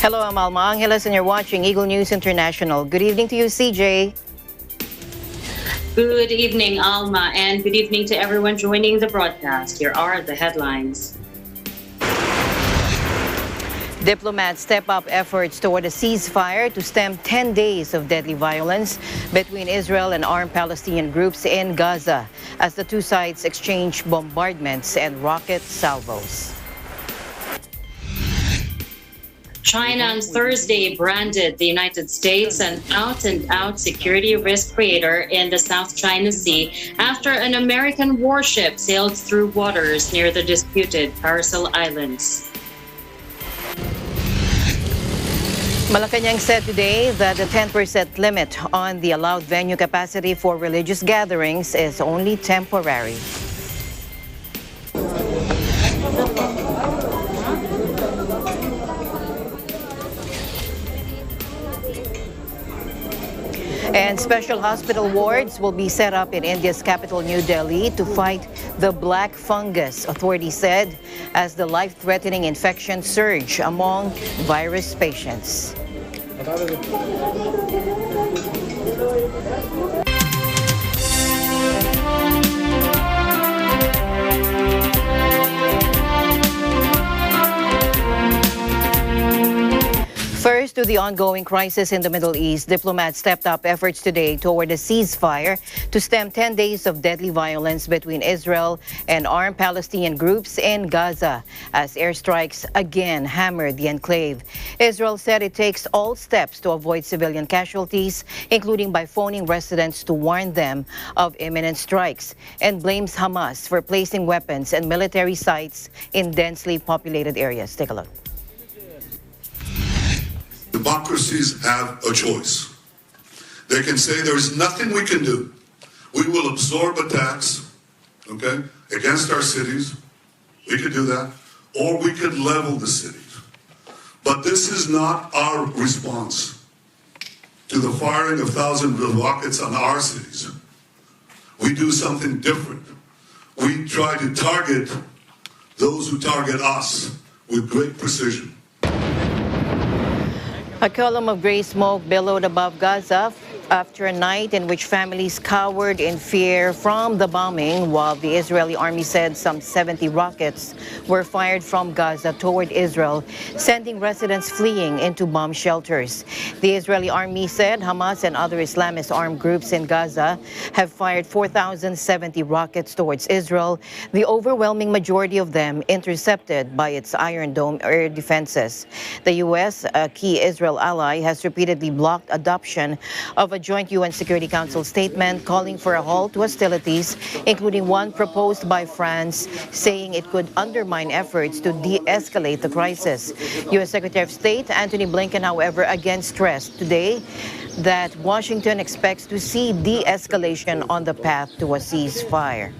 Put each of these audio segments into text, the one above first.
Hello, I'm Alma Angeles and you're watching Eagle News International. Good evening to you, CJ. Good evening, Alma, and good evening to everyone joining the broadcast. Here are the headlines. Diplomats step up efforts toward a ceasefire to stem 10 days of deadly violence between Israel and armed Palestinian groups in Gaza as the two sides exchange bombardments and rocket salvos. China on Thursday branded the United States an out-and-out security risk creator in the South China Sea after an American warship sailed through waters near the disputed Paracel Islands. Malacanang said today that the 10% limit on the allowed venue capacity for religious gatherings is only temporary. And special hospital wards will be set up in India's capital, New Delhi, to fight the black fungus, authorities said, as the life-threatening infection surge among virus patients. First, to the ongoing crisis in the Middle East, diplomats stepped up efforts today toward a ceasefire to stem 10 days of deadly violence between Israel and armed Palestinian groups in Gaza as airstrikes again hammered the enclave. Israel said it takes all steps to avoid civilian casualties, including by phoning residents to warn them of imminent strikes, and blames Hamas for placing weapons and military sites in densely populated areas. Take a look. Democracies have a choice. They can say there is nothing we can do. We will absorb attacks, okay, against our cities. We could do that. Or we could level the cities. But this is not our response to the firing of thousands of rockets on our cities. We do something different. We try to target those who target us with great precision. A column of gray smoke billowed above Gaza after a night in which families cowered in fear from the bombing, while the Israeli army said some 70 rockets were fired from Gaza toward Israel, sending residents fleeing into bomb shelters. The Israeli army said Hamas and other Islamist armed groups in Gaza have fired 4,070 rockets towards Israel, the overwhelming majority of them intercepted by its Iron Dome air defenses. The U.S., a key Israel ally, has repeatedly blocked adoption of a joint UN Security Council statement calling for a halt to hostilities, including one proposed by France, saying it could undermine efforts to de-escalate the crisis. U.S. Secretary of State Antony Blinken, however, again stressed today that Washington expects to see de-escalation on the path to a ceasefire.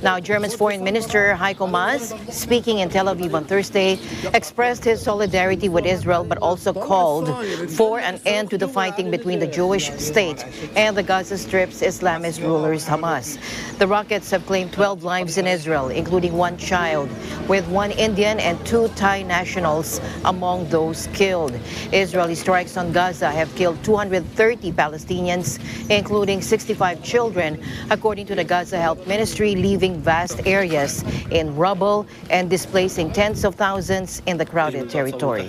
Now, Germany's Foreign Minister Heiko Maas, speaking in Tel Aviv on Thursday, expressed his solidarity with Israel, but also called for an end to the fighting between the Jewish state and the Gaza Strip's Islamist rulers Hamas. The rockets have claimed 12 lives in Israel, including one child, with one Indian and two Thai nationals among those killed. Israeli strikes on Gaza have killed 230 Palestinians, including 65 children, according to the Gaza Health Ministry, leaving vast areas in rubble and displacing tens of thousands in the crowded territory.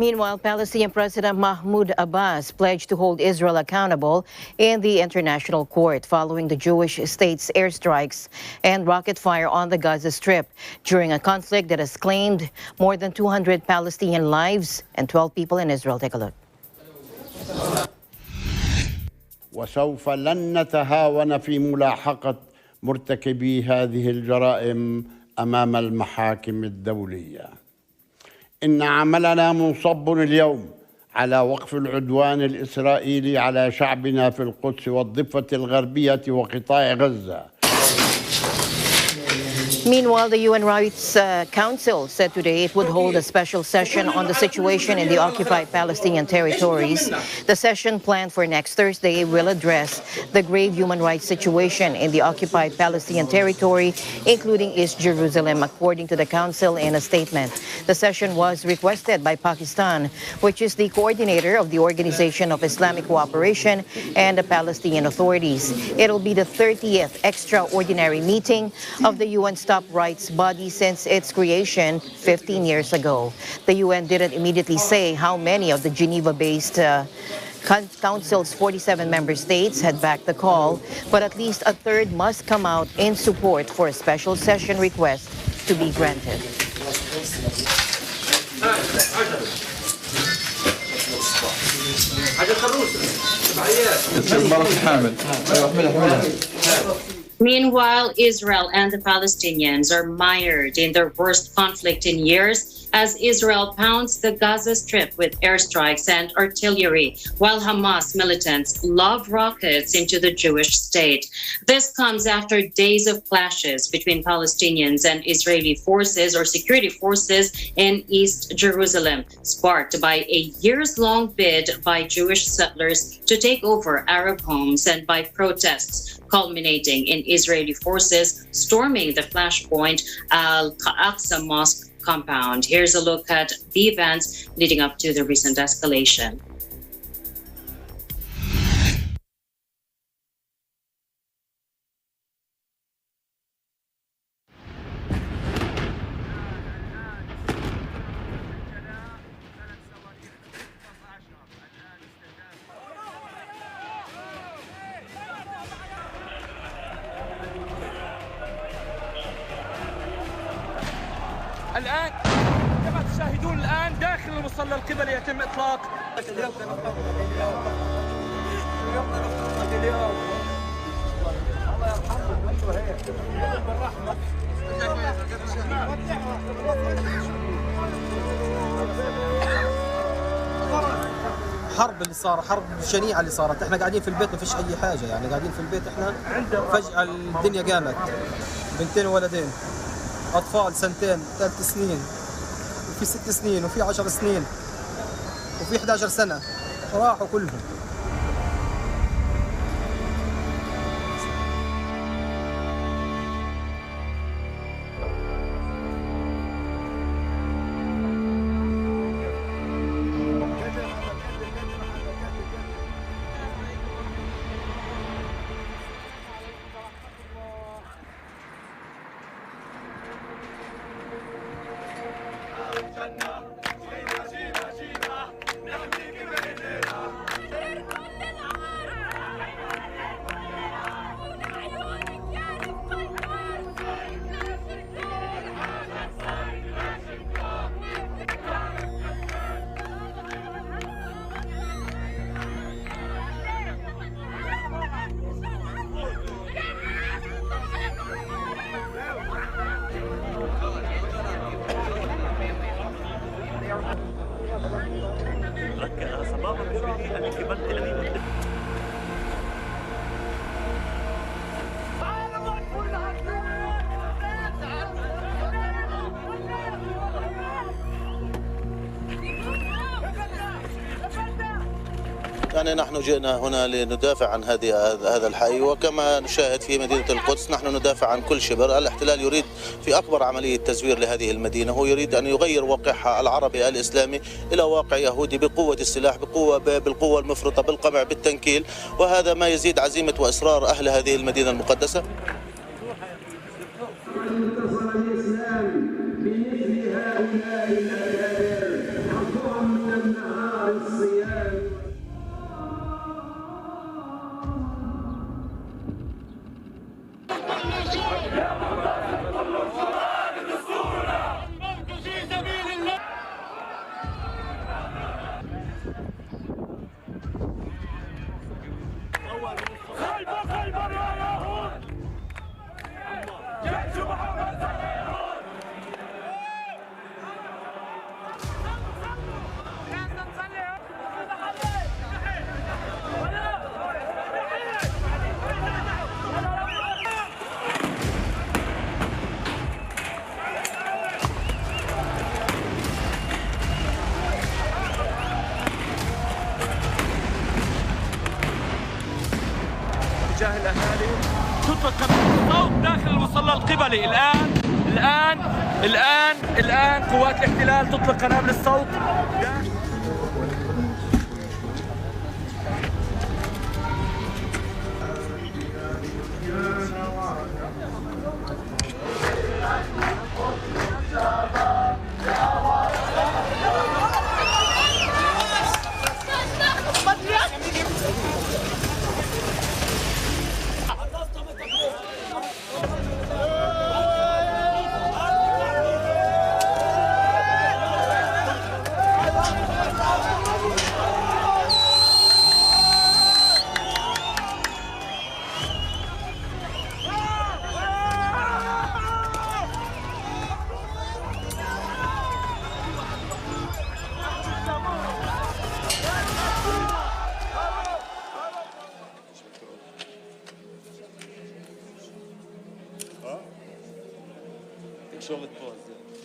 Meanwhile, Palestinian President Mahmoud Abbas pledged to hold Israel accountable in the international court following the Jewish state's airstrikes and rocket fire on the Gaza Strip during a conflict that has claimed more than 200 Palestinian lives and 12 people in Israel. Take a look. وسوف لن نتهاون في ملاحقة مرتكبي هذه الجرائم أمام المحاكم الدولية. إن عملنا منصب اليوم على وقف العدوان الإسرائيلي على شعبنا في القدس والضفة الغربية وقطاع غزة. Meanwhile, the UN Rights Council said today it would hold a special session on the situation in the occupied Palestinian territories. The session planned for next Thursday will address the grave human rights situation in the occupied Palestinian territory, including East Jerusalem, according to the Council in a statement. The session was requested by Pakistan, which is the coordinator of the Organization of Islamic Cooperation and the Palestinian Authorities. It'll be the 30th extraordinary meeting of the UN Stop Rights body since its creation 15 years ago. The UN didn't immediately say how many of the Geneva-based Council's 47 member states had backed the call, but at least a third must come out in support for a special session request to be granted. Meanwhile, Israel and the Palestinians are mired in their worst conflict in years as Israel pounds the Gaza Strip with airstrikes and artillery, while Hamas militants lob rockets into the Jewish state. This comes after days of clashes between Palestinians and Israeli forces or security forces in East Jerusalem, sparked by a years-long bid by Jewish settlers to take over Arab homes and by protests culminating in Israeli forces storming the flashpoint Al-Aqsa Mosque compound. Here's a look at the events leading up to the recent escalation. الآن كما تشاهدون الآن داخل المصلى القبلي يتم إطلاق حرب اللي صار، حرب شنيعة اللي صارت. احنا قاعدين في البيت ما فيش اي حاجة، يعني قاعدين في البيت احنا فجأة الدنيا قامت. بنتين وولدين، اطفال 2 3 سنين، وفي 6 سنين، وفي 10 سنين، وفي 11 سنة راحوا كلهم. يعني نحن جئنا هنا لندافع عن هذا الحي، وكما نشاهد في مدينة القدس نحن ندافع عن كل شبر. الاحتلال يريد في أكبر عملية تزوير لهذه المدينة، هو يريد أن يغير واقعها العربي الإسلامي إلى واقع يهودي بقوة السلاح، بالقوة المفرطة، بالقمع، بالتنكيل، وهذا ما يزيد عزيمة وإصرار أهل هذه المدينة المقدسة. تطلق قنابل الصوت داخل المصلى القبلي. الآن قوات الاحتلال تطلق قنابل الصوت.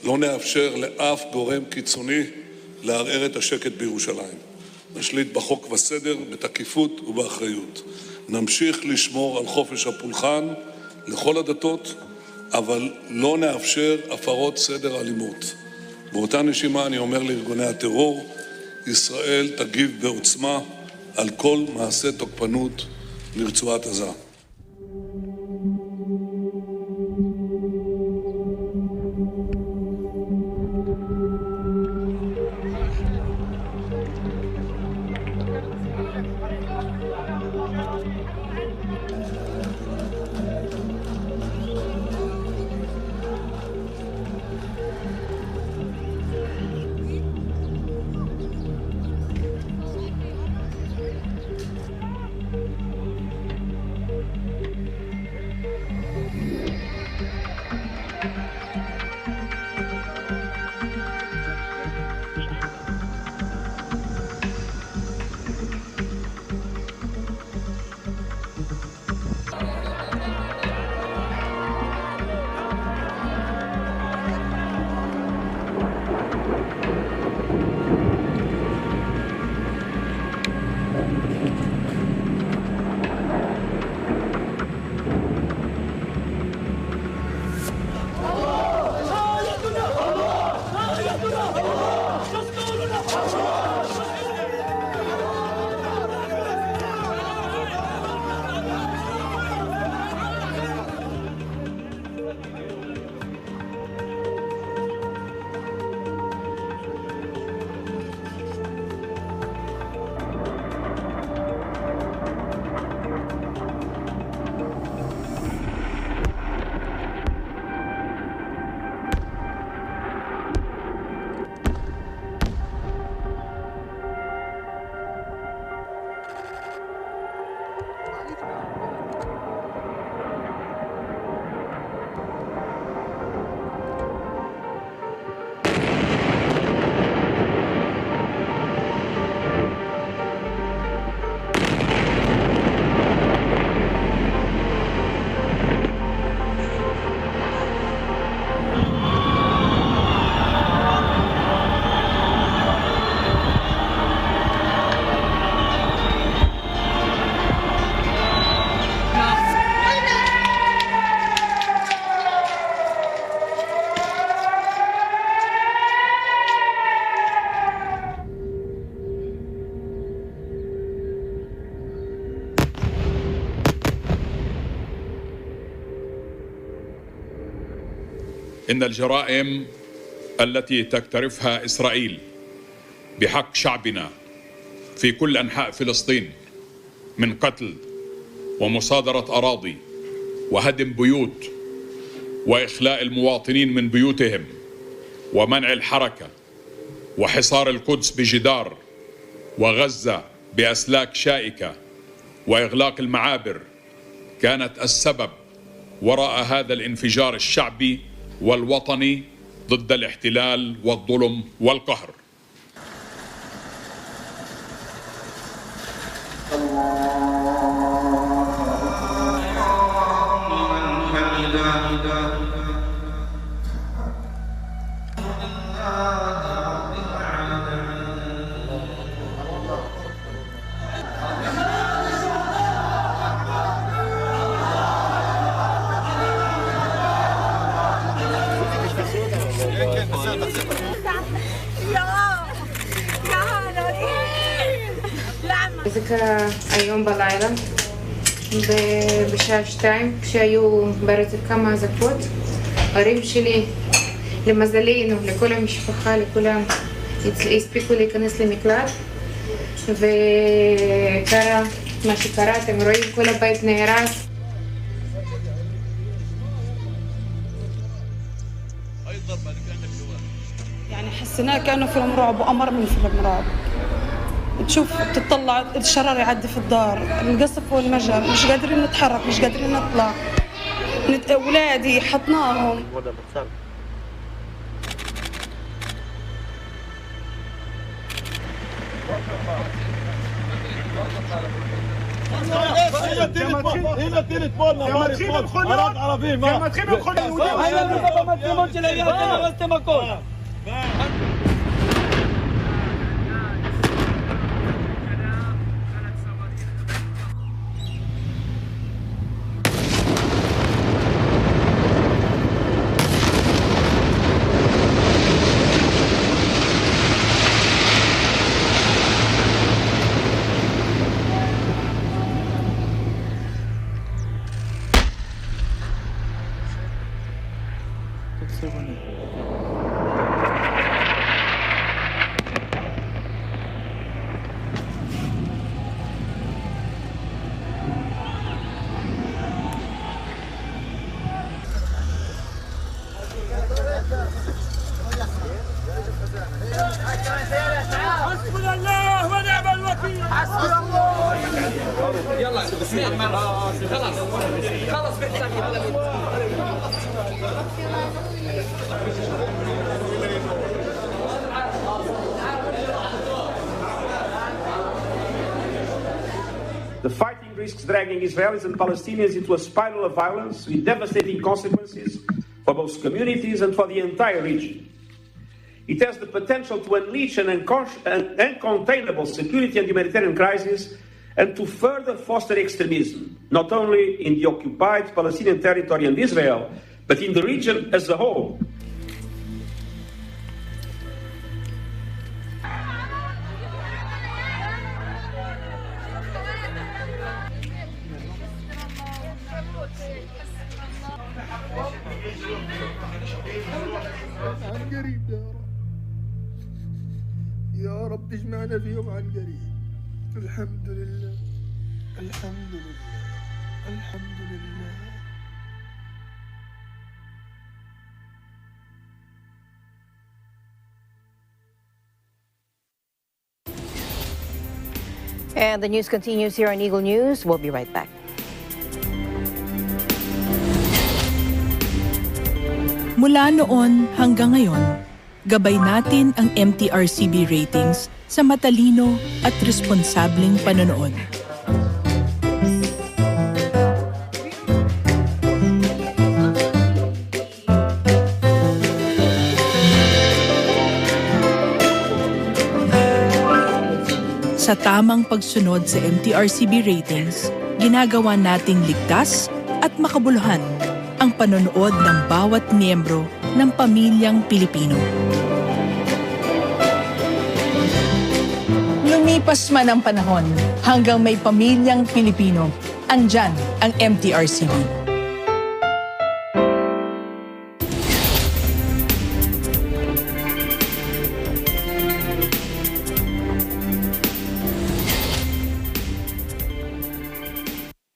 לא נאפשר לאף גורם קיצוני לערער את השקט בירושלים. נשליט בחוק וסדר, בתקיפות ובאחריות. נמשיך לשמור על חופש הפולחן לכל הדתות, אבל לא נאפשר הפרות סדר אלימות. באותה נשימה אני אומר לארגוני הטרור, ישראל תגיב בעוצמה על כל מעשה תוקפנות לרצועת עזה. إن الجرائم التي تقترفها إسرائيل بحق شعبنا في كل أنحاء فلسطين من قتل ومصادرة أراضي وهدم بيوت وإخلاء المواطنين من بيوتهم ومنع الحركة وحصار القدس بجدار وغزة بأسلاك شائكة وإغلاق المعابر كانت السبب وراء هذا الانفجار الشعبي والوطني ضد الاحتلال والظلم والقهر. זה קרה היום בלילה, בשעה 2, כשהיו ברצף כמה אזעקות. ההורים שלי, למזלנו, לכל המשפחה, לכולם, הספיקו להיכנס למקלט, וקרה מה שקרה, אתם רואים, כל הבית נהרס. يعني حسيناه كأنه فيلم رعب وأمر من فيلم رعب. تشوف تطلع الشرر يعدي في الدار، القصف والمجر، مش قادرين نتحرك، مش قادرين نطلع. أولادي حطناهم. حسبنا الله ونعم الوكيل. حسبنا الله. يلا بسم الله. خلاص خلاص The fighting risks dragging Israelis and Palestinians into a spiral of violence with devastating consequences for both communities and for the entire region. It has the potential to unleash an uncontainable security and humanitarian crisis and to further foster extremism, not only in the occupied Palestinian territory and Israel, but in the region as a whole. يا رب تجمعنا فيهم عن قريب. الحمد لله الحمد لله الحمد لله. And the news continues here on Eagle News. We'll be right back. Mula noon hanggang ngayon, gabay natin ang MTRCB ratings sa matalino at responsableng panonood. Sa tamang pagsunod sa MTRCB ratings, ginagawa nating ligtas at makabuluhan ang panonood ng bawat miyembro ng pamilyang Pilipino. Lumipas man ang panahon, hanggang may pamilyang Pilipino, andyan ang MTRCB.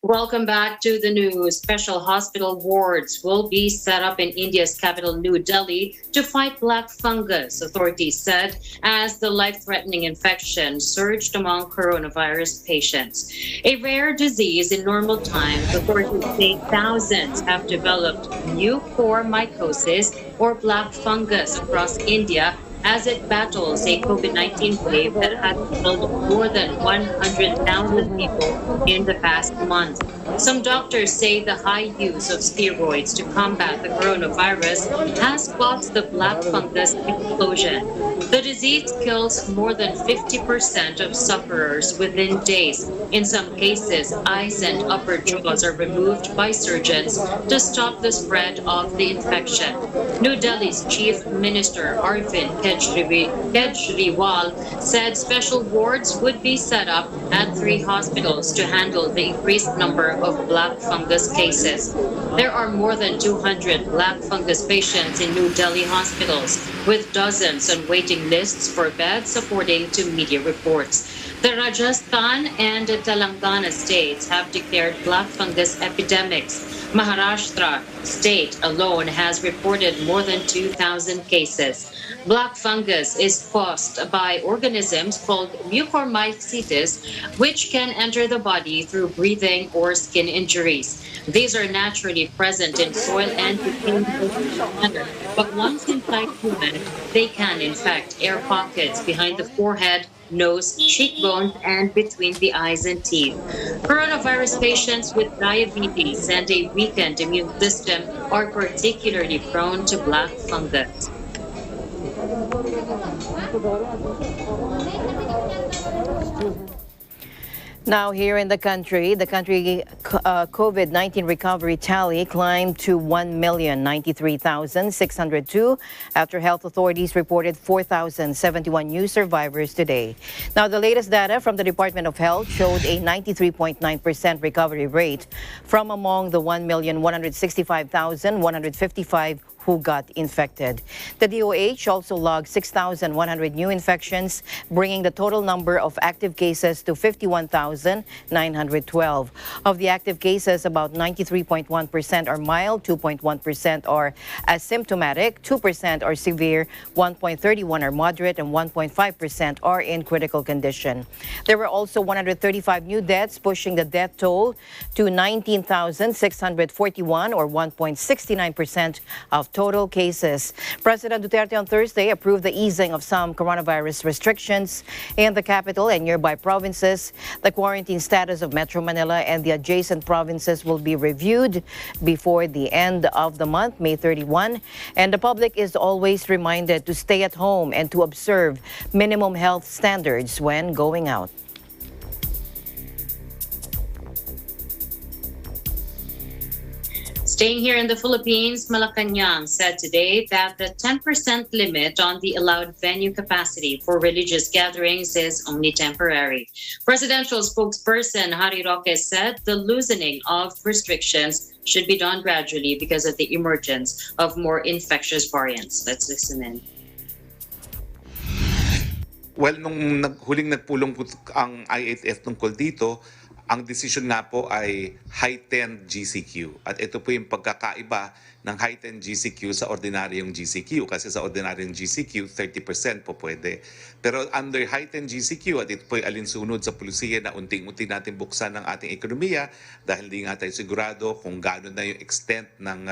Welcome back to the news. Special hospital wards will be set up in India's capital, New Delhi, to fight black fungus, authorities said, as the life-threatening infection surged among coronavirus patients. A rare disease in normal times, authorities say thousands have developed mucormycosis or black fungus across India as it battles a COVID-19 wave that has killed more than 100,000 people in the past month. Some doctors say the high use of steroids to combat the coronavirus has caused the black fungus explosion. The disease kills more than 50% of sufferers within days. In some cases, eyes and upper jaws are removed by surgeons to stop the spread of the infection. New Delhi's Chief Minister Arvind Kejriwal said special wards would be set up at 3 hospitals to handle the increased number of black fungus cases. There are more than 200 black fungus patients in New Delhi hospitals, with dozens on waiting lists for beds, according to media reports. The Rajasthan and Telangana states have declared black fungus epidemics. Maharashtra state alone has reported more than 2,000 cases. Black fungus is caused by organisms called mucormycetes, which can enter the body through breathing or skin injuries. These are naturally present in soil and contain water, but once inside human, they can infect air pockets behind the forehead, nose, cheekbones, and between the eyes and teeth. Coronavirus patients with diabetes and a weakened immune system are particularly prone to black fungus. Now, here in the country COVID-19 recovery tally climbed to 1,093,602 after health authorities reported 4,071 new survivors today. Now, the latest data from the Department of Health showed a 93.9% recovery rate from among the 1,165,155 who got infected. The DOH also logged 6,100 new infections, bringing the total number of active cases to 51,912. Of the active cases, about 93.1% are mild, 2.1% are asymptomatic, 2% are severe, 1.31% are moderate, and 1.5% are in critical condition. There were also 135 new deaths, pushing the death toll to 19,641, or 1.69% of total cases. President Duterte on Thursday approved the easing of some coronavirus restrictions in the capital and nearby provinces. The quarantine status of Metro Manila and the adjacent provinces will be reviewed before the end of the month, May 31. And the public is always reminded to stay at home and to observe minimum health standards when going out. Staying here in the Philippines, Malacanang said today that the 10% limit on the allowed venue capacity for religious gatherings is only temporary. Presidential spokesperson Harry Roque said the loosening of restrictions should be done gradually because of the emergence of more infectious variants. Let's listen in. Well, nung huling nagpulong ang IATF tungkol dito, ang decision nga po ay heightened GCQ. At ito po yung pagkakaiba ng heightened GCQ sa ordinaryong GCQ. Kasi sa ordinaryong GCQ, 30% po pwede. Pero under heightened GCQ, at ito po yung alinsunod sa pulisiya na unting-unti natin buksan ng ating ekonomiya dahil di nga tayo sigurado kung gaano na yung extent ng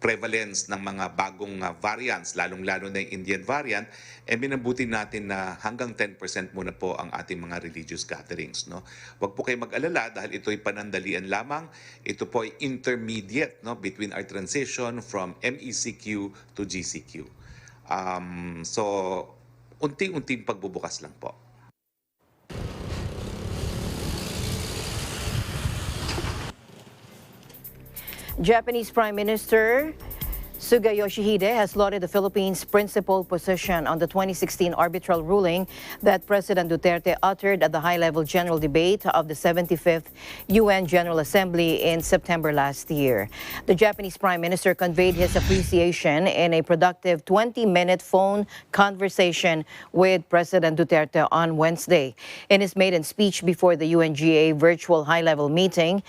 prevalence ng mga bagong variants, lalong-lalo na yung Indian variant, minabuti natin na hanggang 10% muna po ang ating mga religious gatherings. No? Huwag po kayo mag-alala dahil ito'y panandalian lamang. Ito po ay intermediate, no, between our transition from MECQ to GCQ. So, unti-unting pagbubukas lang po. Japanese Prime Minister Suga Yoshihide has lauded the Philippines' principal position on the 2016 arbitral ruling that President Duterte uttered at the high-level general debate of the 75th UN General Assembly in September last year. The Japanese Prime Minister conveyed his appreciation in a productive 20-minute phone conversation with President Duterte on Wednesday. In his maiden speech before the UNGA virtual high-level meeting,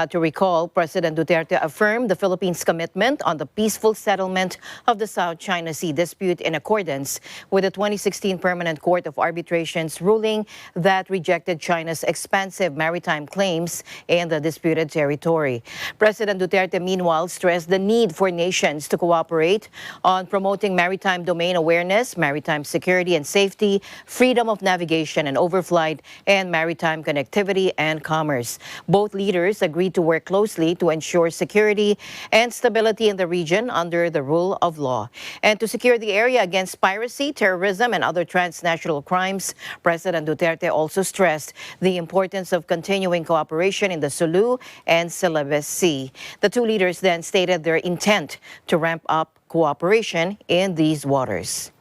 to recall, President Duterte affirmed the Philippines' commitment on the peaceful settlement of the South China Sea dispute in accordance with the 2016 Permanent Court of Arbitration's ruling that rejected China's expansive maritime claims in the disputed territory. President Duterte, meanwhile, stressed the need for nations to cooperate on promoting maritime domain awareness, maritime security and safety, freedom of navigation and overflight, and maritime connectivity and commerce. Both leaders agreed to work closely to ensure security and stability in the region under the rule of law. And to secure the area against piracy, terrorism, and other transnational crimes, President Duterte also stressed the importance of continuing cooperation in the Sulu and Celebes Sea. The two leaders then stated their intent to ramp up cooperation in these waters.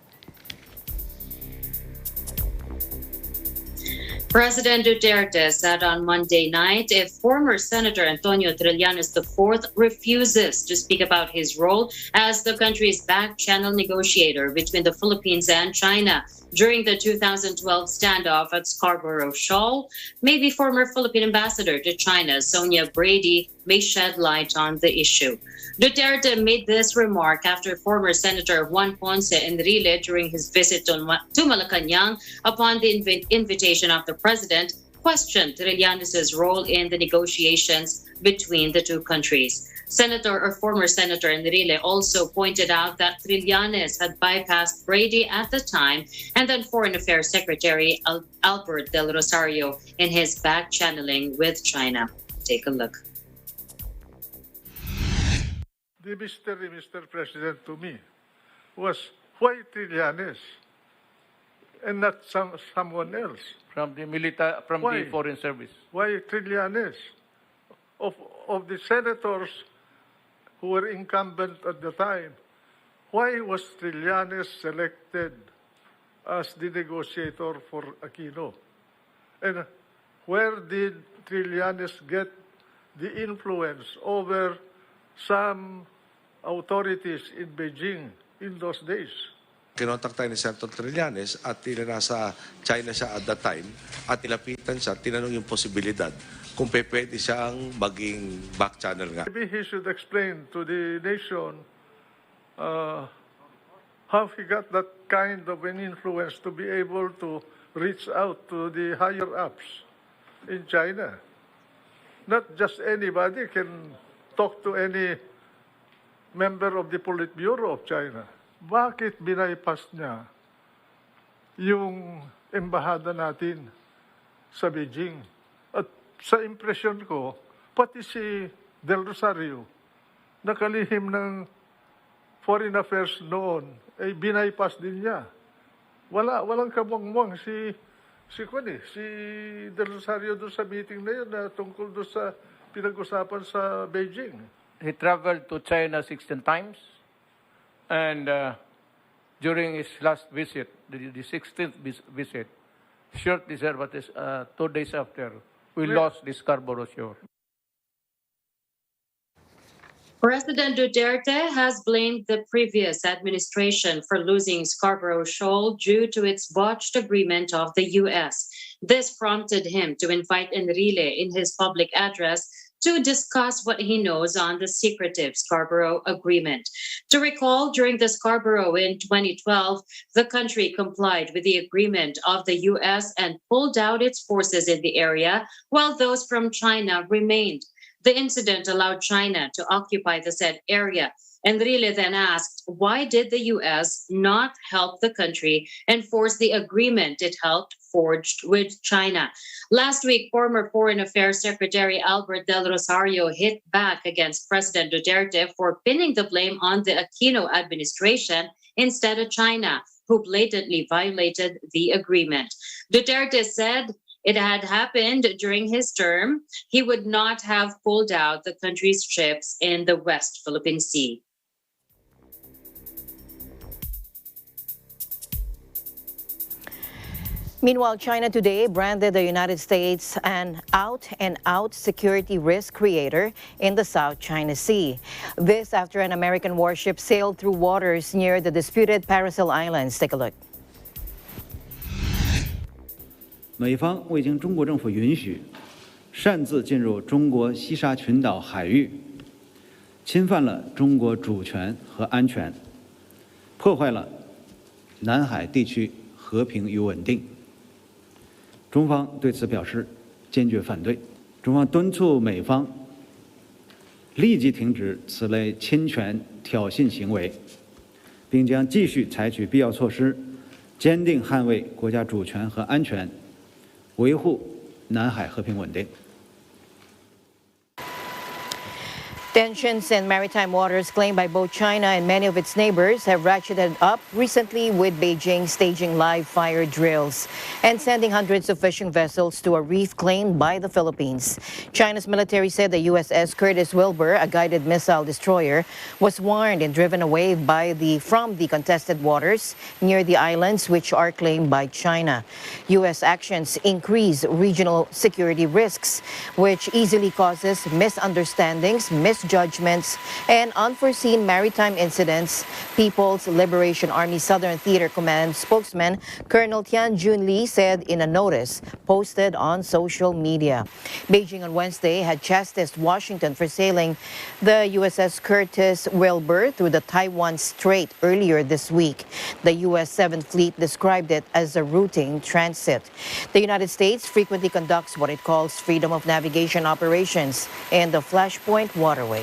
President Duterte said on Monday night if former Senator Antonio Trillanes IV refuses to speak about his role as the country's back-channel negotiator between the Philippines and China during the 2012 standoff at Scarborough Shoal, maybe former Philippine ambassador to China, Sonia Brady, may shed light on the issue. Duterte made this remark after former Senator Juan Ponce Enrile, during his visit to Malacanang upon the invitation of the president, questioned Trillanes' role in the negotiations between the two countries. Former Senator Enrile also pointed out that Trillanes had bypassed Brady at the time and then Foreign Affairs Secretary Albert Del Rosario in his back-channeling with China. Take a look. The mystery, Mr. President, to me was why Trillanes and not someone else? From the Foreign Service. Why Trillanes? Of the senators who were incumbent at the time, why was Trillanes selected as the negotiator for Aquino? And where did Trillanes get the influence over some authorities in Beijing in those days? Kinontak tayo ni Senator Trillanes at nasa China siya at that time at nilapitan siya, tinanong yung posibilidad kung pwede siyang maging back channel nga. Maybe he should explain to the nation how he got that kind of an influence to be able to reach out to the higher-ups in China. Not just anybody can talk to any member of the Politburo of China. Bakit binaypas niya yung embahada natin sa Beijing? At sa impression ko, pati si Del Rosario, nakalihim ng Foreign Affairs noon, ay binaypas din niya. Walang kabangwang si Del Rosario doon sa meeting na yun na tungkol doon sa pinag-usapan sa Beijing. He traveled to China 16 times. And during his last visit, the 16th visit, shortly, sir, but 2 days after, we lost the Scarborough Shoal. President Duterte has blamed the previous administration for losing Scarborough Shoal due to its botched agreement of the U.S. This prompted him to invite Enrile in his public address to discuss what he knows on the secretive Scarborough Agreement. To recall, during the Scarborough in 2012, the country complied with the agreement of the U.S. and pulled out its forces in the area, while those from China remained. The incident allowed China to occupy the said area. Enrile then asked, why did the U.S. not help the country enforce the agreement it helped forged with China? Last week, former Foreign Affairs Secretary Albert Del Rosario hit back against President Duterte for pinning the blame on the Aquino administration instead of China, who blatantly violated the agreement. Duterte said it had happened during his term. He would not have pulled out the country's ships in the West Philippine Sea. Meanwhile, China today branded the United States an out-and-out security risk creator in the South China Sea. This after an American warship sailed through waters near the disputed Paracel Islands. Take a look. 美方未经中国政府允许，擅自进入中国西沙群岛海域，侵犯了中国主权和安全，破坏了南海地区和平与稳定。中方对此表示坚决反对。中方敦促美方立即停止此类侵权挑衅行为，并将继续采取必要措施，坚定捍卫国家主权和安全，维护南海和平稳定。Tensions in maritime waters claimed by both China and many of its neighbors have ratcheted up recently, with Beijing staging live fire drills and sending hundreds of fishing vessels to a reef claimed by the Philippines. China's military said the USS Curtis Wilbur, a guided missile destroyer, was warned and driven away from the contested waters near the islands, which are claimed by China. U.S. actions increase regional security risks, which easily causes misunderstandings, misjudgments, and unforeseen maritime incidents, People's Liberation Army Southern Theater Command spokesman Colonel Tian Junli said in a notice posted on social media. Beijing on Wednesday had chastised Washington for sailing the USS Curtis Wilbur through the Taiwan Strait earlier this week. The U.S. 7th Fleet described it as a routine transit. The United States frequently conducts what it calls freedom of navigation operations in the Flashpoint waterway.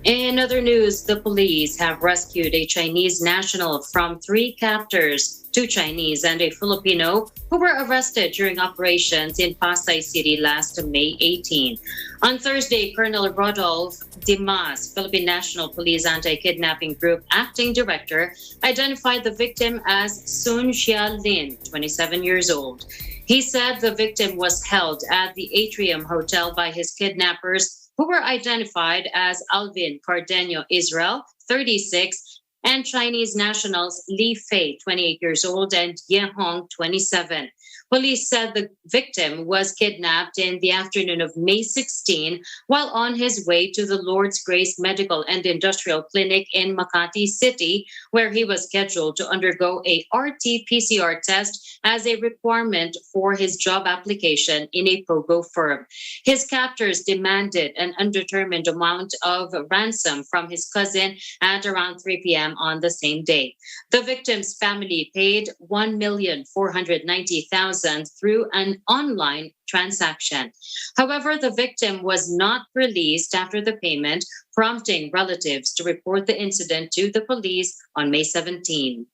In other news, the police have rescued a Chinese national from 3 captors, 2 Chinese and a Filipino, who were arrested during operations in Pasay City last May 18. On Thursday, Colonel Rodolph Dimas, Philippine National Police Anti-Kidnapping Group Acting Director, identified the victim as Sun Xialin, 27 years old. He said the victim was held at the Atrium Hotel by his kidnappers, who were identified as Alvin Cardenio Israel, 36, and Chinese nationals Li Fei, 28 years old, and Ye Hong, 27. Police said the victim was kidnapped in the afternoon of May 16 while on his way to the Lord's Grace Medical and Industrial Clinic in Makati City, where he was scheduled to undergo a RT-PCR test as a requirement for his job application in a POGO firm. His captors demanded an undetermined amount of ransom from his cousin at around 3 p.m. on the same day. The victim's family paid $1,490,000 through an online transaction. However, the victim was not released after the payment, prompting relatives to report the incident to the police on May 17.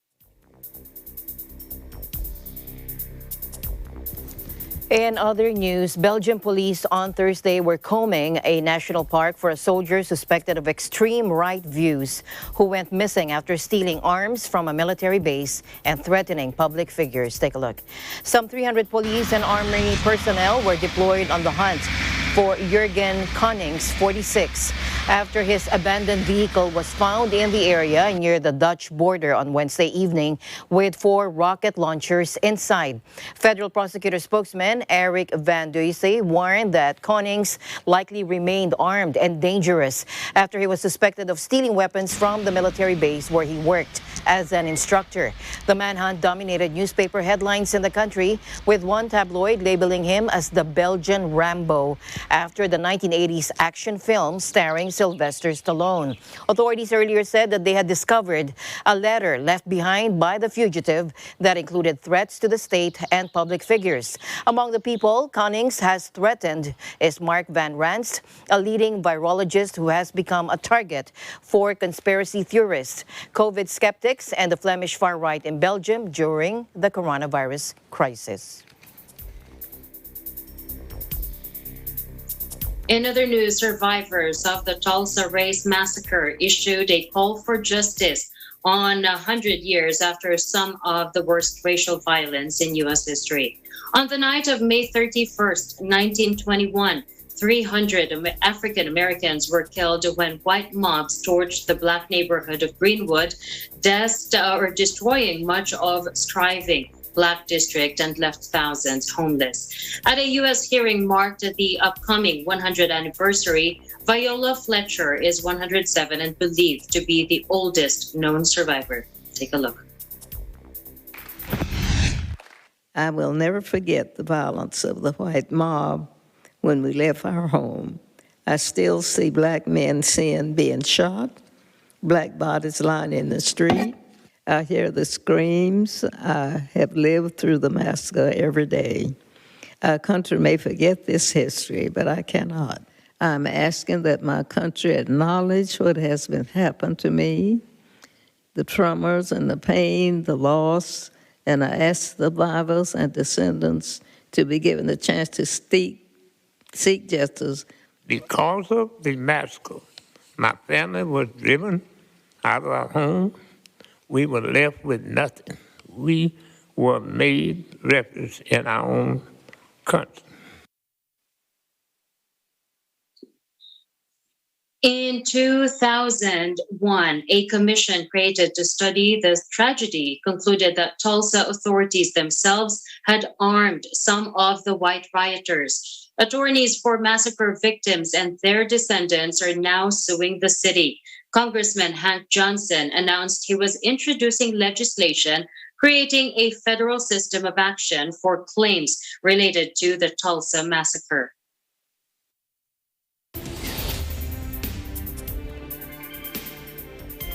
In other news, Belgian police on Thursday were combing a national park for a soldier suspected of extreme right views who went missing after stealing arms from a military base and threatening public figures. Take a look. Some 300 police and army personnel were deployed on the hunt for Jurgen Konings, 46, after his abandoned vehicle was found in the area near the Dutch border on Wednesday evening with 4 rocket launchers inside. Federal prosecutor spokesman Eric Van Duyse warned that Konings likely remained armed and dangerous after he was suspected of stealing weapons from the military base where he worked as an instructor. The manhunt dominated newspaper headlines in the country, with one tabloid labeling him as the Belgian Rambo, after the 1980s action film starring Sylvester Stallone. Authorities earlier said that they had discovered a letter left behind by the fugitive that included threats to the state and public figures. Among the people Konings has threatened is Mark Van Ranst, a leading virologist who has become a target for conspiracy theorists, COVID skeptics, and the Flemish far-right in Belgium during the coronavirus crisis. In other news, survivors of the Tulsa Race Massacre issued a call for justice on 100 years after some of the worst racial violence in U.S. history. On the night of May 31st, 1921, 300 African Americans were killed when white mobs torched the black neighborhood of Greenwood, destroying much of Striving Black District and left thousands homeless. At a U.S. hearing marked the upcoming 100th anniversary, Viola Fletcher is 107 and believed to be the oldest known survivor. Take a look. I will never forget the violence of the white mob when we left our home. I still see black men being shot, black bodies lying in the street. I hear the screams. I have lived through the massacre every day. Our country may forget this history, but I cannot. I'm asking that my country acknowledge what has been happened to me, the traumas and the pain, the loss, and I ask the survivors and descendants to be given the chance to seek justice. Because of the massacre, my family was driven out of our home. We were left with nothing. We were made refugees in our own country. In 2001, a commission created to study this tragedy concluded that Tulsa authorities themselves had armed some of the white rioters. Attorneys for massacre victims and their descendants are now suing the city. Congressman Hank Johnson announced he was introducing legislation creating a federal system of action for claims related to the Tulsa massacre.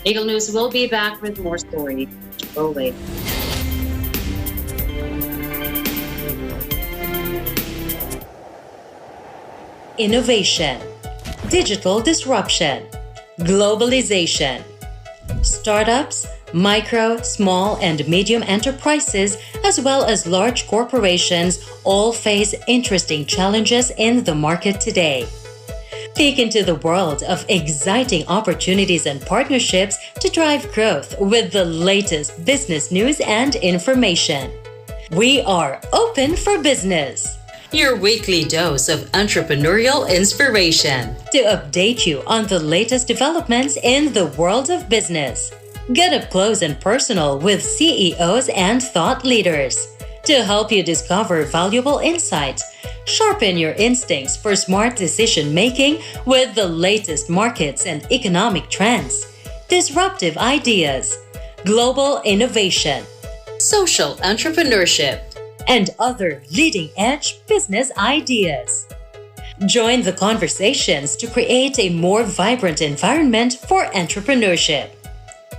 Eagle News will be back with more stories. Rolling. Innovation, digital disruption, globalization. Startups, micro, small, and medium enterprises, as well as large corporations, all face interesting challenges in the market today. Peek into the world of exciting opportunities and partnerships to drive growth with the latest business news and information. We are open for business. Your weekly dose of entrepreneurial inspiration to update you on the latest developments in the world of business. Get up close and personal with CEOs and thought leaders to help you discover valuable insights. Sharpen your instincts for smart decision-making with the latest markets and economic trends, disruptive ideas, global innovation, social entrepreneurship, and other leading-edge business ideas. Join the conversations to create a more vibrant environment for entrepreneurship.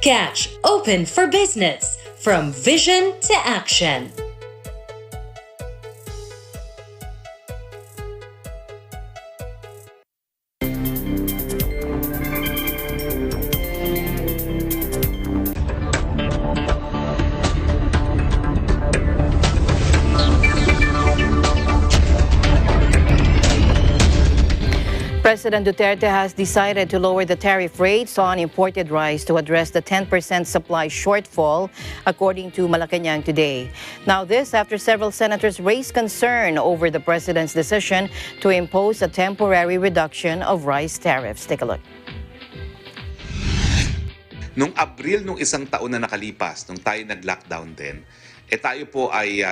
Catch Open for Business, from vision to action. President Duterte has decided to lower the tariff rates on imported rice to address the 10% supply shortfall, according to Malacanang today. Now this after several senators raised concern over the president's decision to impose a temporary reduction of rice tariffs. Take a look. Noong Abril nung isang taon na nakalipas, nung tayo nag-lockdown din, tayo po ay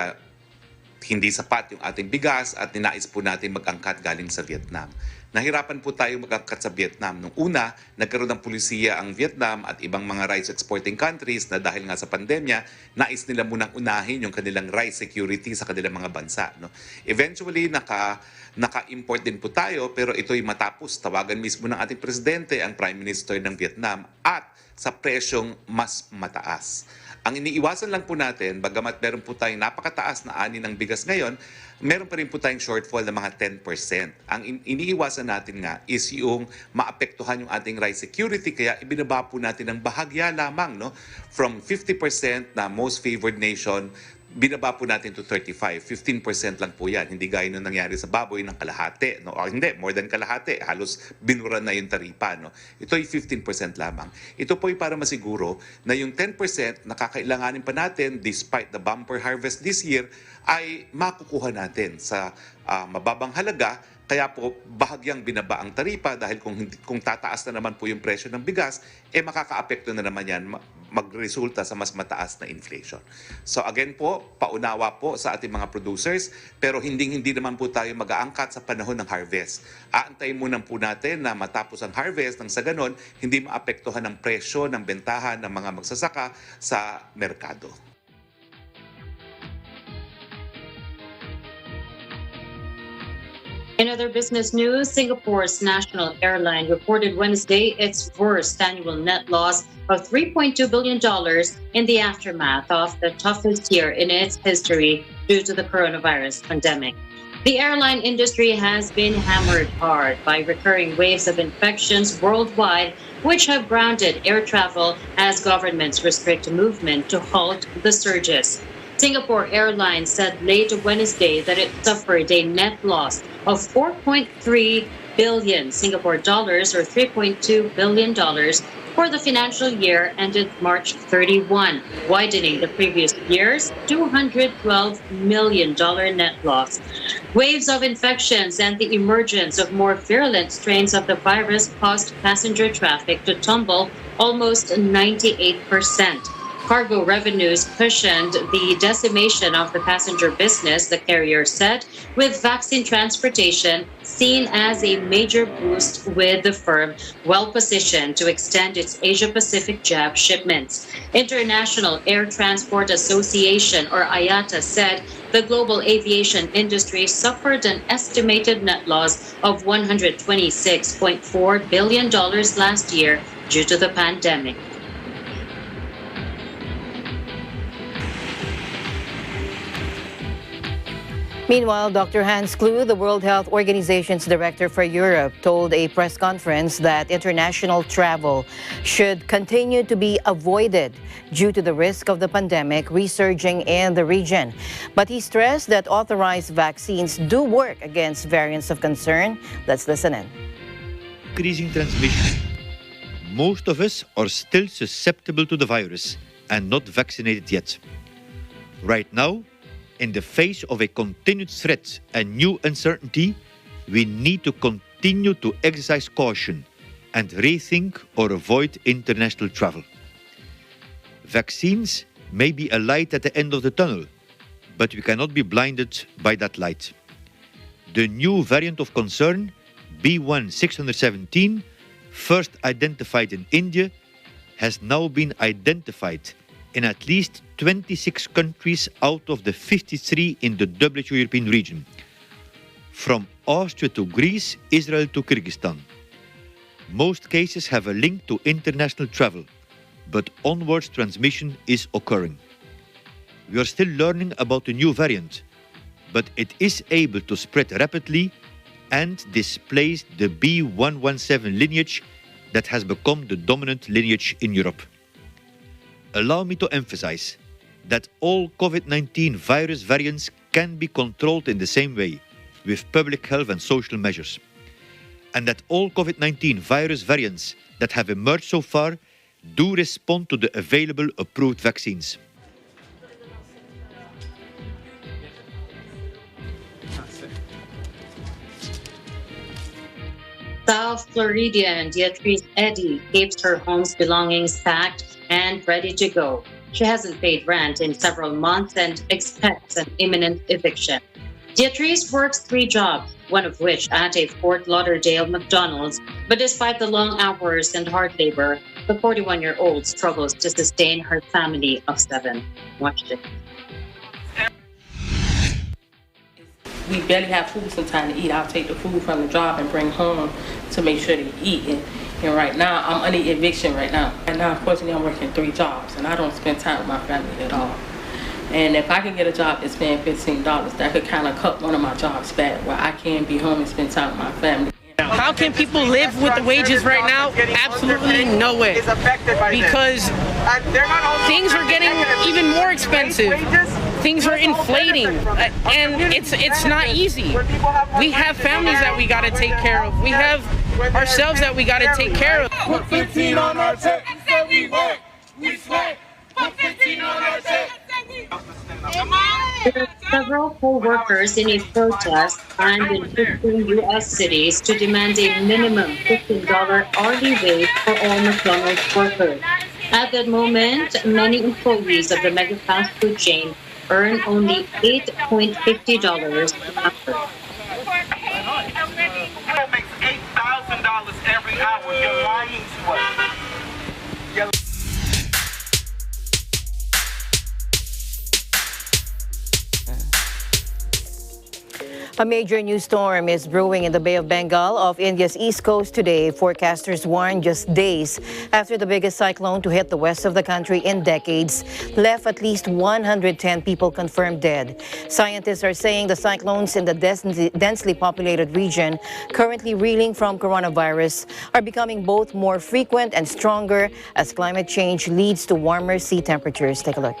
hindi sapat yung ating bigas at ninais po natin mag-angkat galing sa Vietnam. Nahirapan po tayo mag-angkat sa Vietnam. Nung una, nagkaroon ng pulisiya ang Vietnam at ibang mga rice exporting countries na dahil nga sa pandemya, nais nila munang unahin yung kanilang rice security sa kanilang mga bansa. No? Eventually, naka-import din po tayo, pero ito'y matapos. Tawagan mismo ng ating presidente, ang Prime Minister ng Vietnam, at sa presyong mas mataas. Ang iniiwasan lang po natin, bagamat meron po tayong napakataas na ani ng bigas ngayon, meron pa rin po tayong shortfall na mga 10%. Ang iniiwasan natin nga is yung maapektuhan yung ating rice security, kaya ibinaba po natin ng bahagya lamang, no? From 50% na most favored nation, binaba po natin to 35. 15% lang po yan. Hindi gaya nung nangyari sa baboy ng kalahati. No? O hindi, more than kalahati. Halos binura na yung taripa. No? Ito ay 15% lamang. Ito po ay para masiguro na yung 10% na kakailanganin pa natin despite the bumper harvest this year ay makukuha natin sa mababang halaga. Kaya po bahagyang binaba ang taripa dahil kung tataas na naman po yung presyo ng bigas, makakaapekto na naman yan, magresulta sa mas mataas na inflation. So again po, paunawa po sa ating mga producers, pero hindi naman po tayo mag-aangkat sa panahon ng harvest. Aantayin muna po natin na matapos ang harvest nang sa ganon, hindi maapektuhan ang presyo ng bentahan ng mga magsasaka sa merkado. In other business news, Singapore's national airline reported Wednesday its worst annual net loss of $3.2 billion in the aftermath of the toughest year in its history due to the coronavirus pandemic. The airline industry has been hammered hard by recurring waves of infections worldwide, which have grounded air travel as governments restrict movement to halt the surges. Singapore Airlines said late Wednesday that it suffered a net loss of 4.3 billion Singapore dollars or $3.2 billion for the financial year ended March 31, widening the previous year's $212 million net loss. Waves of infections and the emergence of more virulent strains of the virus caused passenger traffic to tumble almost 98%. Cargo revenues cushioned the decimation of the passenger business, the carrier said, with vaccine transportation seen as a major boost, with the firm well positioned to extend its Asia-Pacific jab shipments. International Air Transport Association, or IATA, said the global aviation industry suffered an estimated net loss of $126.4 billion last year due to the pandemic. Meanwhile, Dr. Hans Kluge, the World Health Organization's director for Europe, told a press conference that international travel should continue to be avoided due to the risk of the pandemic resurging in the region. But he stressed that authorized vaccines do work against variants of concern. Let's listen in. Increasing transmission. Most of us are still susceptible to the virus and not vaccinated yet. Right now, in the face of a continued threat and new uncertainty, we need to continue to exercise caution and rethink or avoid international travel. Vaccines may be a light at the end of the tunnel, but we cannot be blinded by that light. The new variant of concern, B.1.617, first identified in India, has now been identified in at least 26 countries out of the 53 in the WHO European region, from Austria to Greece, Israel to Kyrgyzstan. Most cases have a link to international travel, but onwards transmission is occurring. We are still learning about the new variant, but it is able to spread rapidly and displace the B.1.1.7 lineage that has become the dominant lineage in Europe. Allow me to emphasize that all COVID-19 virus variants can be controlled in the same way, with public health and social measures, and that all COVID-19 virus variants that have emerged so far do respond to the available approved vaccines. South Floridian Beatrice Eddy keeps her home's belongings packed and ready to go. She hasn't paid rent in several months and expects an imminent eviction. Beatrice works 3 jobs, one of which at a Fort Lauderdale McDonald's, but despite the long hours and hard labor, the 41-year-old struggles to sustain her family of 7. Watch this. We barely have food sometimes to eat. I'll take the food from the job and bring home to make sure they eat. And right now, I'm under eviction right now. And now, unfortunately, I'm working 3 jobs, and I don't spend time with my family at all. And if I can get a job that's paying $15, that could kind of cut one of my jobs back, where I can be home and spend time with my family. How can people live with the wages right now? Absolutely no way. Because things are getting even more expensive. Things are inflating, and it's not easy. We have families that we got to take care of. We have ourselves that we got to take care of. Put 15 on our check. We said we work, we sweat. Put 15 on our check. There are several co-workers in a protest planned in 15 U.S. cities to demand a minimum $15 hourly wage for all McDonald's workers. At that moment, many employees of the mega fast food chain earn only $8.50 an hour. Makes $8,000 every hour. You're lying to us. A major new storm is brewing in the Bay of Bengal off India's east coast today. Forecasters warn just days after the biggest cyclone to hit the west of the country in decades left at least 110 people confirmed dead. Scientists are saying the cyclones in the densely populated region, currently reeling from coronavirus, are becoming both more frequent and stronger as climate change leads to warmer sea temperatures. Take a look.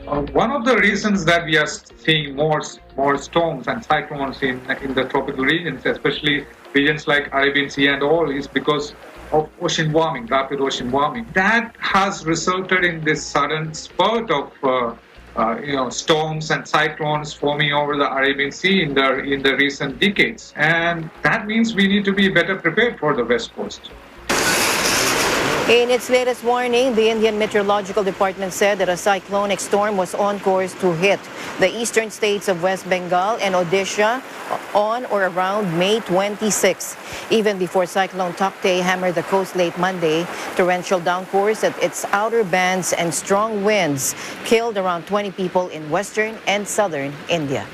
One of the reasons that we are seeing more storms and cyclones in the tropical regions, especially regions like Arabian Sea and all, is because of ocean warming, rapid ocean warming. That has resulted in this sudden spurt of storms and cyclones forming over the Arabian Sea in the recent decades, and that means we need to be better prepared for the West Coast. In its latest warning, the Indian Meteorological Department said that a cyclonic storm was on course to hit the eastern states of West Bengal and Odisha on or around May 26. Even before Cyclone Tauktae hammered the coast late Monday, torrential downpours at its outer bands and strong winds killed around 20 people in western and southern India.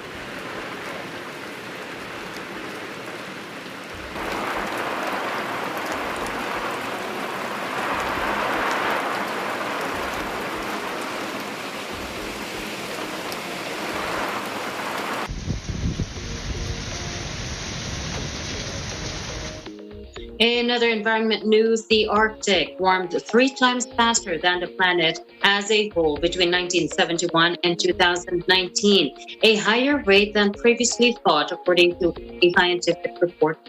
In other environment news, the Arctic warmed 3 times faster than the planet as a whole between 1971 and 2019, a higher rate than previously thought, according to a scientific report.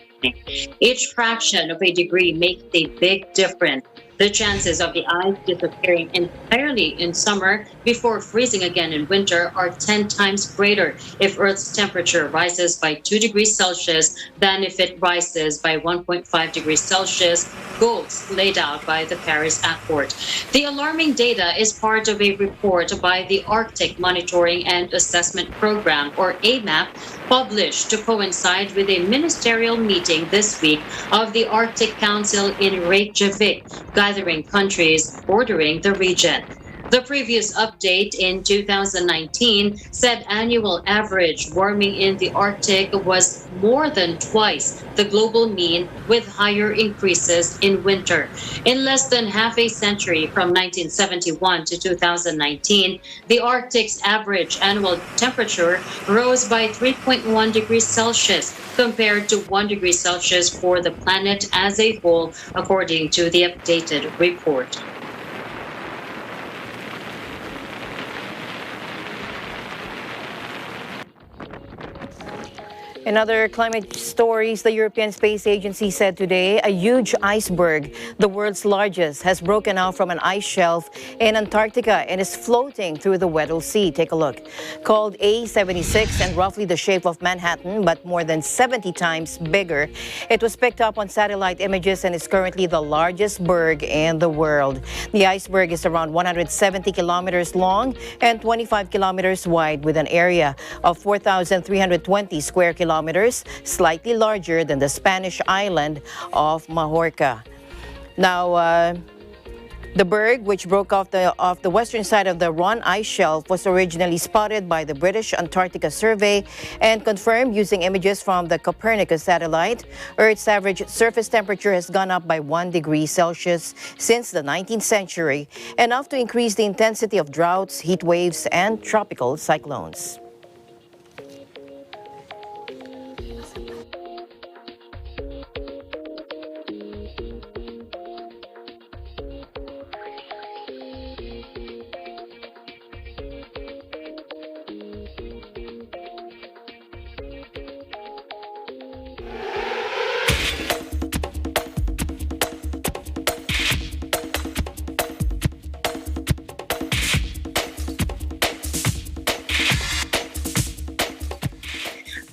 Each fraction of a degree makes a big difference. The chances of the ice disappearing entirely in summer before freezing again in winter are 10 times greater if Earth's temperature rises by 2 degrees Celsius than if it rises by 1.5 degrees Celsius, goals laid out by the Paris Accord. The alarming data is part of a report by the Arctic Monitoring and Assessment Program, or AMAP, published to coincide with a ministerial meeting this week of the Arctic Council in Reykjavik, gathering countries bordering the region. The previous update in 2019 said annual average warming in the Arctic was more than twice the global mean, with higher increases in winter. In less than half a century, from 1971 to 2019, the Arctic's average annual temperature rose by 3.1 degrees Celsius compared to 1 degree Celsius for the planet as a whole, according to the updated report. In other climate stories, the European Space Agency said today a huge iceberg, the world's largest, has broken out from an ice shelf in Antarctica and is floating through the Weddell Sea. Take a look. Called A76 and roughly the shape of Manhattan, but more than 70 times bigger, it was picked up on satellite images and is currently the largest berg in the world. The iceberg is around 170 kilometers long and 25 kilometers wide, with an area of 4,320 square kilometers, slightly larger than the Spanish island of Majorca. Now, the berg, which broke off the western side of the Ron ice shelf, was originally spotted by the British Antarctica Survey and confirmed using images from the Copernicus satellite. Earth's average surface temperature has gone up by 1 degree Celsius since the 19th century, enough to increase the intensity of droughts, heat waves, and tropical cyclones.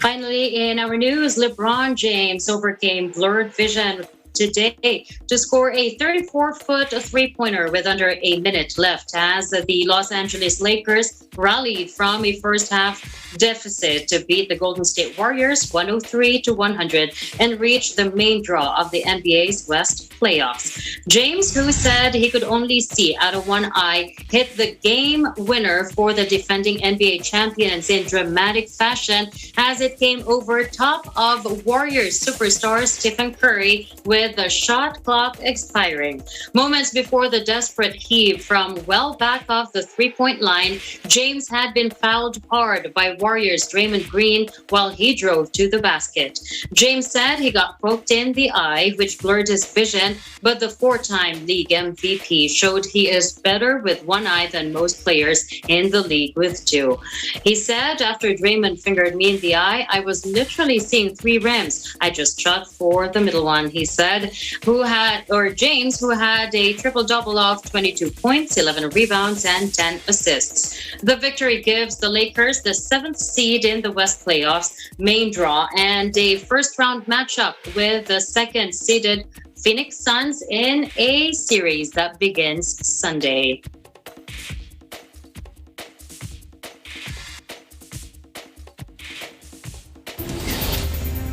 Finally, in our news, LeBron James overcame blurred vision today to score a 34-foot three-pointer with under a minute left as the Los Angeles Lakers rallied from a first-half deficit to beat the Golden State Warriors 103-100 and reach the main draw of the NBA's West playoffs. James, who said he could only see out of one eye, hit the game winner for the defending NBA champions in dramatic fashion as it came over top of Warriors superstar Stephen Curry with with the shot clock expiring. Moments before the desperate heave from well back off the three-point line, James had been fouled hard by Warriors' Draymond Green while he drove to the basket. James said he got poked in the eye, which blurred his vision, but the four-time league MVP showed he is better with one eye than most players in the league with two. He said, after Draymond fingered me in the eye, I was literally seeing three rims. I just shot for the middle one, he said. James, who had a triple-double of 22 points, 11 rebounds, and 10 assists. The victory gives the Lakers the 7th seed in the West playoffs main draw and a first-round matchup with the second-seeded Phoenix Suns in a series that begins Sunday.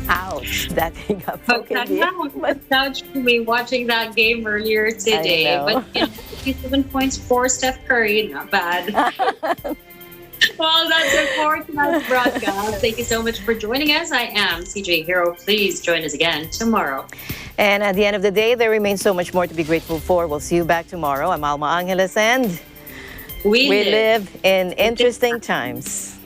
Ouch, that he got broken. Touched me watching that game earlier today. But 57 points for Steph Curry, not bad. Well, that's it for tonight's broadcast. Thank you so much for joining us. I am CJ Hero. Please join us again tomorrow. And at the end of the day, there remains so much more to be grateful for. We'll see you back tomorrow. I'm Alma Angeles, and we live in interesting times.